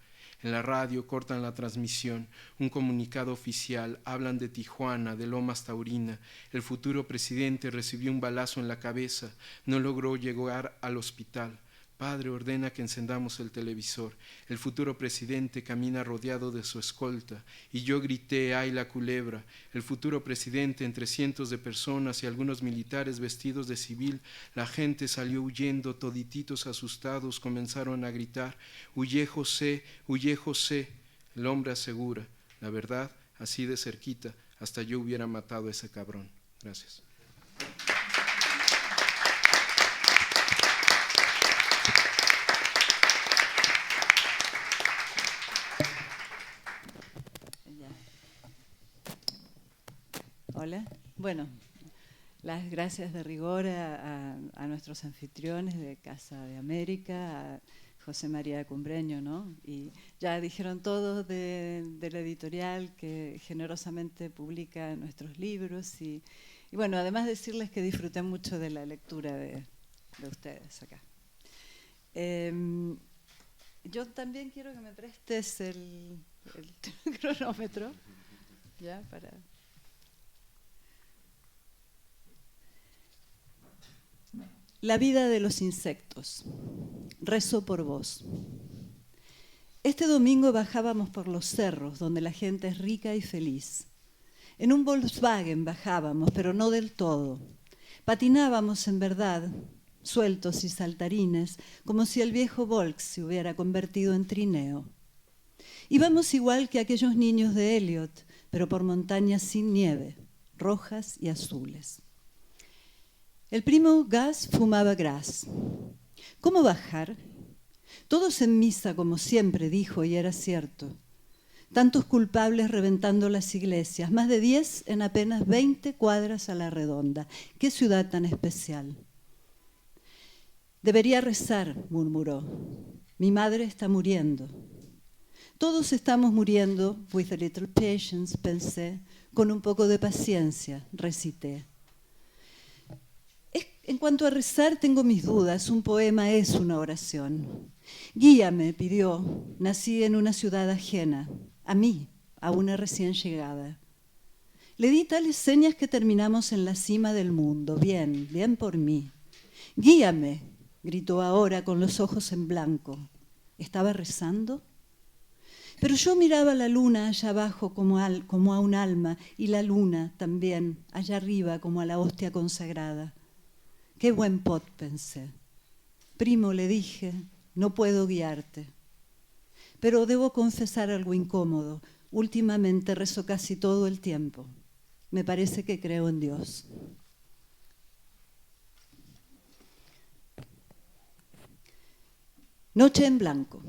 En la radio cortan la transmisión, un comunicado oficial, hablan de Tijuana, de Lomas Taurina. El futuro presidente recibió un balazo en la cabeza, no logró llegar al hospital. Padre ordena que encendamos el televisor. El futuro presidente camina rodeado de su escolta. Y yo grité, ¡ay la culebra! El futuro presidente entre cientos de personas y algunos militares vestidos de civil. La gente salió huyendo, todititos asustados comenzaron a gritar, ¡huye José! ¡Huye José! El hombre asegura, la verdad, así de cerquita, hasta yo hubiera matado a ese cabrón. Gracias. Hola. Bueno, las gracias de rigor a nuestros anfitriones de Casa de América, a José María Cumbreño, ¿no? Y ya dijeron todos de la editorial que generosamente publica nuestros libros y bueno, además decirles que disfruté mucho de la lectura de ustedes acá. Yo también quiero que me prestes el cronómetro, ya, para... La vida de los insectos. Rezo por vos. Este domingo bajábamos por los cerros, donde la gente es rica y feliz. En un Volkswagen bajábamos, pero no del todo. Patinábamos en verdad, sueltos y saltarines, como si el viejo Volks se hubiera convertido en trineo. Íbamos igual que aquellos niños de Eliot, pero por montañas sin nieve, rojas y azules. El primo Gas fumaba gras. ¿Cómo bajar? Todos en misa, como siempre, dijo, y era cierto. Tantos culpables reventando las iglesias, más de 10 en apenas 20 cuadras a la redonda. ¡Qué ciudad tan especial! Debería rezar, murmuró. Mi madre está muriendo. Todos estamos muriendo, with a little patience, pensé. Con un poco de paciencia, recité. En cuanto a rezar, tengo mis dudas. Un poema es una oración. Guíame, pidió. Nací en una ciudad ajena. A mí, a una recién llegada. Le di tales señas que terminamos en la cima del mundo. Bien, bien por mí. Guíame, gritó ahora con los ojos en blanco. ¿Estaba rezando? Pero yo miraba la luna allá abajo como a un alma, y la luna también allá arriba como a la hostia consagrada. Qué buen pot, pensé. Primo, le dije, no puedo guiarte. Pero debo confesar algo incómodo. Últimamente rezo casi todo el tiempo. Me parece que creo en Dios. Noche en blanco.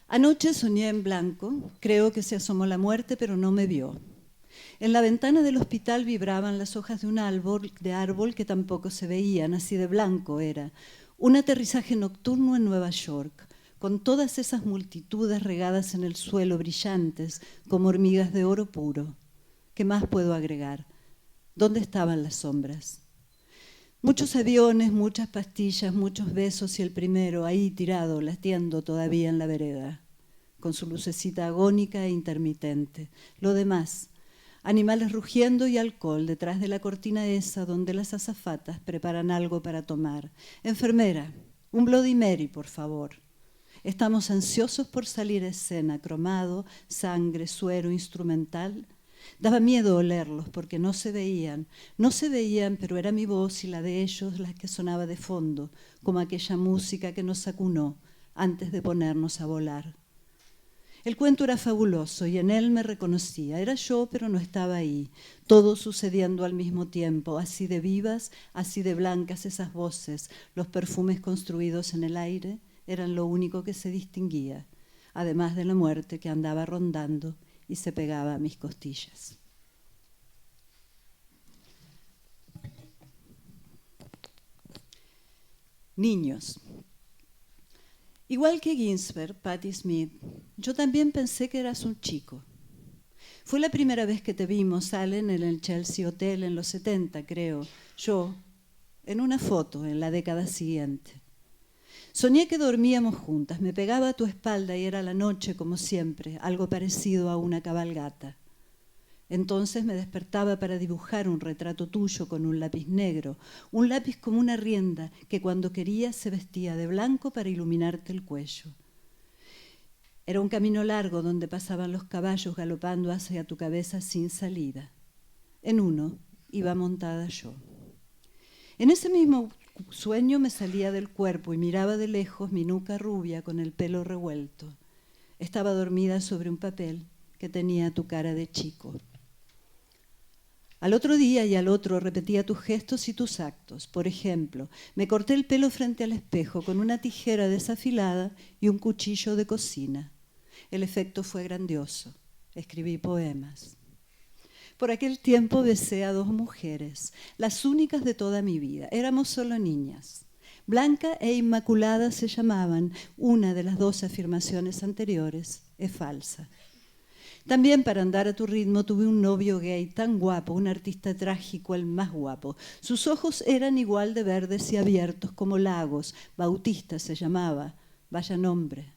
Anoche soñé en blanco. Creo que se asomó la muerte, pero no me vio. En la ventana del hospital vibraban las hojas de un árbol que tampoco se veían, así de blanco era. Un aterrizaje nocturno en Nueva York, con todas esas multitudes regadas en el suelo, brillantes, como hormigas de oro puro. ¿Qué más puedo agregar? ¿Dónde estaban las sombras? Muchos aviones, muchas pastillas, muchos besos y el primero, ahí tirado, latiendo todavía en la vereda, con su lucecita agónica e intermitente. Lo demás, animales rugiendo y alcohol detrás de la cortina esa donde las azafatas preparan algo para tomar. Enfermera, un Bloody Mary, por favor. Estamos ansiosos por salir a escena, cromado, sangre, suero, instrumental. Daba miedo olerlos porque no se veían, pero era mi voz y la de ellos la que sonaba de fondo, como aquella música que nos acunó antes de ponernos a volar. El cuento era fabuloso y en él me reconocía. Era yo, pero no estaba ahí. Todo sucediendo al mismo tiempo, así de vivas, así de blancas esas voces, los perfumes construidos en el aire, eran lo único que se distinguía, además de la muerte que andaba rondando y se pegaba a mis costillas. Niños. Igual que Ginsberg, Patti Smith, yo también pensé que eras un chico. Fue la primera vez que te vimos, Allen, en el Chelsea Hotel en los 70, creo. Yo, en una foto, en la década siguiente. Soñé que dormíamos juntas, me pegaba a tu espalda y era la noche, como siempre, algo parecido a una cabalgata. Entonces me despertaba para dibujar un retrato tuyo con un lápiz negro, un lápiz como una rienda que cuando quería se vestía de blanco para iluminarte el cuello. Era un camino largo donde pasaban los caballos galopando hacia tu cabeza sin salida. En uno iba montada yo. En ese mismo sueño me salía del cuerpo y miraba de lejos mi nuca rubia con el pelo revuelto. Estaba dormida sobre un papel que tenía tu cara de chico. Al otro día y al otro repetía tus gestos y tus actos. Por ejemplo, me corté el pelo frente al espejo con una tijera desafilada y un cuchillo de cocina. El efecto fue grandioso. Escribí poemas. Por aquel tiempo besé a 2 mujeres, las únicas de toda mi vida. Éramos solo niñas. Blanca e Inmaculada se llamaban. Una de las 2 afirmaciones anteriores es falsa. También para andar a tu ritmo tuve un novio gay tan guapo, un artista trágico, el más guapo. Sus ojos eran igual de verdes y abiertos como lagos. Bautista se llamaba, vaya nombre,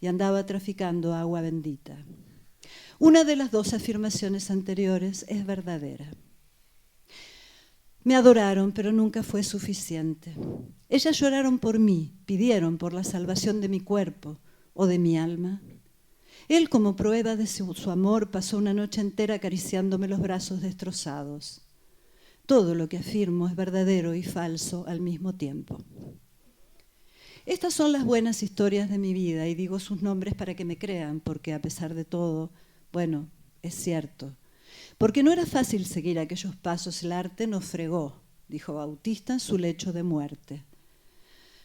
y andaba traficando agua bendita. Una de las 2 afirmaciones anteriores es verdadera. Me adoraron, pero nunca fue suficiente. Ellas lloraron por mí, pidieron por la salvación de mi cuerpo o de mi alma. Él, como prueba de su amor, pasó una noche entera acariciándome los brazos destrozados. Todo lo que afirmo es verdadero y falso al mismo tiempo. Estas son las buenas historias de mi vida y digo sus nombres para que me crean, porque a pesar de todo, bueno, es cierto. Porque no era fácil seguir aquellos pasos, el arte nos fregó, dijo Bautista en su lecho de muerte.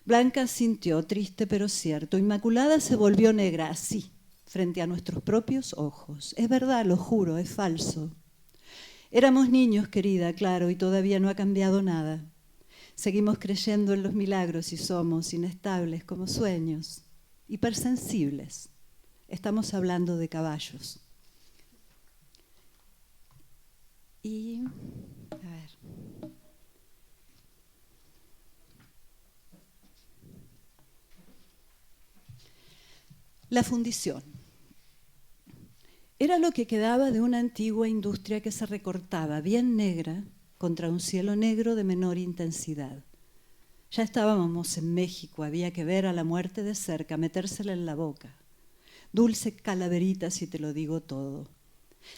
Blanca sintió, triste pero cierto. Inmaculada se volvió negra, así, frente a nuestros propios ojos. Es verdad, lo juro, es falso. Éramos niños, querida, claro, y todavía no ha cambiado nada. Seguimos creyendo en los milagros y somos inestables como sueños, hipersensibles. Estamos hablando de caballos. Y, a ver. La fundición. Era lo que quedaba de una antigua industria que se recortaba bien negra contra un cielo negro de menor intensidad. Ya estábamos en México, había que ver a la muerte de cerca, metérsela en la boca. Dulce calaverita si te lo digo todo.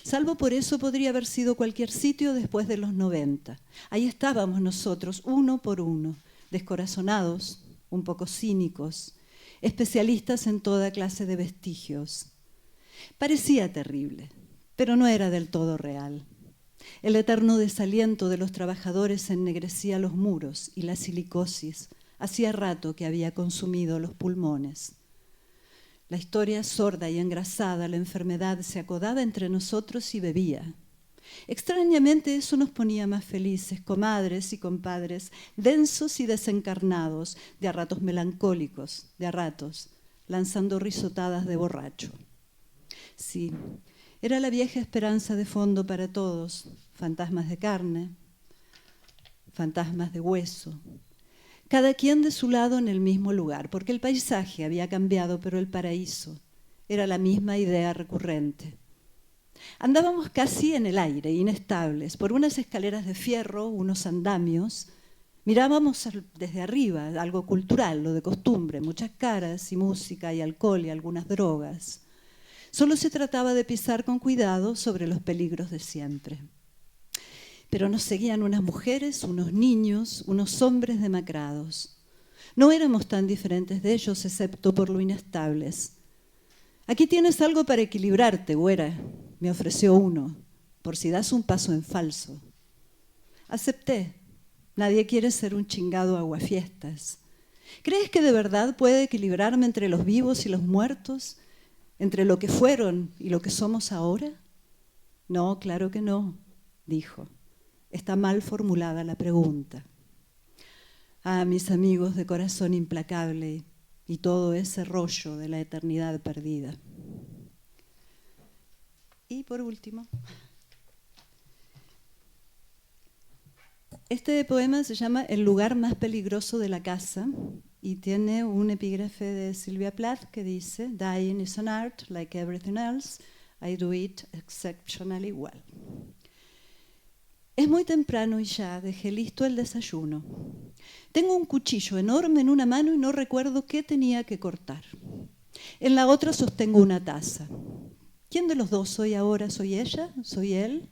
Salvo por eso podría haber sido cualquier sitio después de los 90. Ahí estábamos nosotros, uno por uno, descorazonados, un poco cínicos, especialistas en toda clase de vestigios. Parecía terrible, pero no era del todo real. El eterno desaliento de los trabajadores ennegrecía los muros y la silicosis hacía rato que había consumido los pulmones. La historia sorda y engrasada, la enfermedad se acodaba entre nosotros y bebía. Extrañamente eso nos ponía más felices, comadres y compadres, densos y desencarnados, de a ratos melancólicos, de a ratos lanzando risotadas de borracho. Sí, era la vieja esperanza de fondo para todos, fantasmas de carne, fantasmas de hueso, cada quien de su lado en el mismo lugar, porque el paisaje había cambiado, pero el paraíso era la misma idea recurrente. Andábamos casi en el aire, inestables, por unas escaleras de fierro, unos andamios. Mirábamos desde arriba, algo cultural, lo de costumbre, muchas caras y música y alcohol y algunas drogas. Solo se trataba de pisar con cuidado sobre los peligros de siempre. Pero nos seguían unas mujeres, unos niños, unos hombres demacrados. No éramos tan diferentes de ellos, excepto por lo inestables. Aquí tienes algo para equilibrarte, güera, me ofreció uno, por si das un paso en falso. Acepté. Nadie quiere ser un chingado aguafiestas. ¿Crees que de verdad puede equilibrarme entre los vivos y los muertos? ¿Entre lo que fueron y lo que somos ahora? No, claro que no, dijo. Está mal formulada la pregunta. Ah, mis amigos de corazón implacable y todo ese rollo de la eternidad perdida. Y por último, este poema se llama El lugar más peligroso de la casa y tiene un epígrafe de Sylvia Plath que dice: Dying is an art, like everything else. I do it exceptionally well. Es muy temprano y ya dejé listo el desayuno. Tengo un cuchillo enorme en una mano y no recuerdo qué tenía que cortar. En la otra sostengo una taza. ¿Quién de los dos soy ahora? ¿Soy ella? ¿Soy él?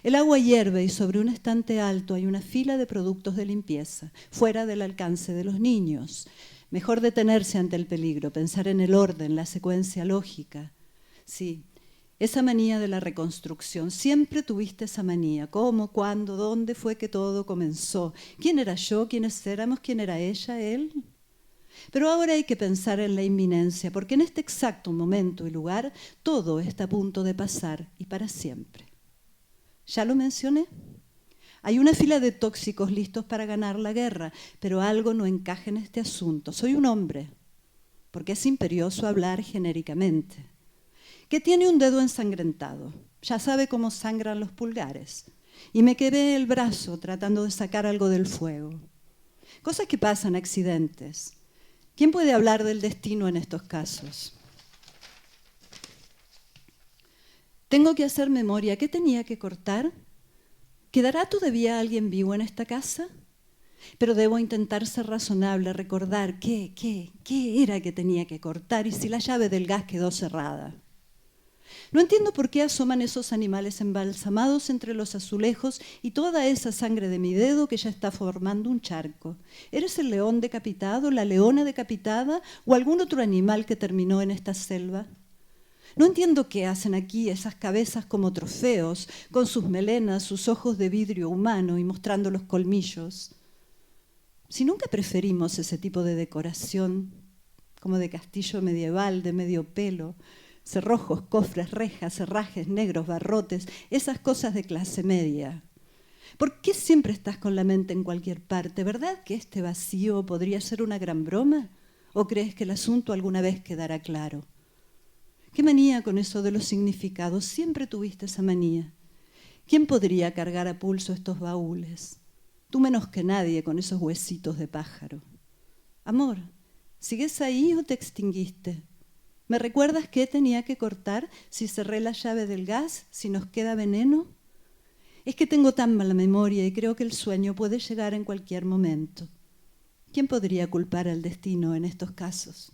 El agua hierve y sobre un estante alto hay una fila de productos de limpieza, fuera del alcance de los niños. Mejor detenerse ante el peligro, pensar en el orden, la secuencia lógica. Sí, esa manía de la reconstrucción. Siempre tuviste esa manía. ¿Cómo? ¿Cuándo? ¿Dónde fue que todo comenzó? ¿Quién era yo? ¿Quiénes éramos? ¿Quién era ella? ¿Él? Pero ahora hay que pensar en la inminencia, porque en este exacto momento y lugar todo está a punto de pasar y para siempre. ¿Ya lo mencioné? Hay una fila de tóxicos listos para ganar la guerra, pero algo no encaja en este asunto. Soy un hombre, porque es imperioso hablar genéricamente, que tiene un dedo ensangrentado. Ya sabe cómo sangran los pulgares. Y me quebré el brazo tratando de sacar algo del fuego. Cosas que pasan, accidentes. ¿Quién puede hablar del destino en estos casos? Tengo que hacer memoria. ¿Qué tenía que cortar? ¿Quedará todavía alguien vivo en esta casa? Pero debo intentar ser razonable, recordar qué era que tenía que cortar y si la llave del gas quedó cerrada. No entiendo por qué asoman esos animales embalsamados entre los azulejos y toda esa sangre de mi dedo que ya está formando un charco. ¿Eres el león decapitado, la leona decapitada o algún otro animal que terminó en esta selva? No entiendo qué hacen aquí esas cabezas como trofeos, con sus melenas, sus ojos de vidrio humano y mostrando los colmillos. Si nunca preferimos ese tipo de decoración, como de castillo medieval, de medio pelo, cerrojos, cofres, rejas, herrajes negros, barrotes, esas cosas de clase media. ¿Por qué siempre estás con la mente en cualquier parte? ¿Verdad que este vacío podría ser una gran broma? ¿O crees que el asunto alguna vez quedará claro? ¿Qué manía con eso de los significados? Siempre tuviste esa manía. ¿Quién podría cargar a pulso estos baúles? Tú menos que nadie con esos huesitos de pájaro. Amor, ¿sigues ahí o te extinguiste? ¿Me recuerdas qué tenía que cortar? Si cerré la llave del gas, si nos queda veneno. Es que tengo tan mala memoria y creo que el sueño puede llegar en cualquier momento. ¿Quién podría culpar al destino en estos casos?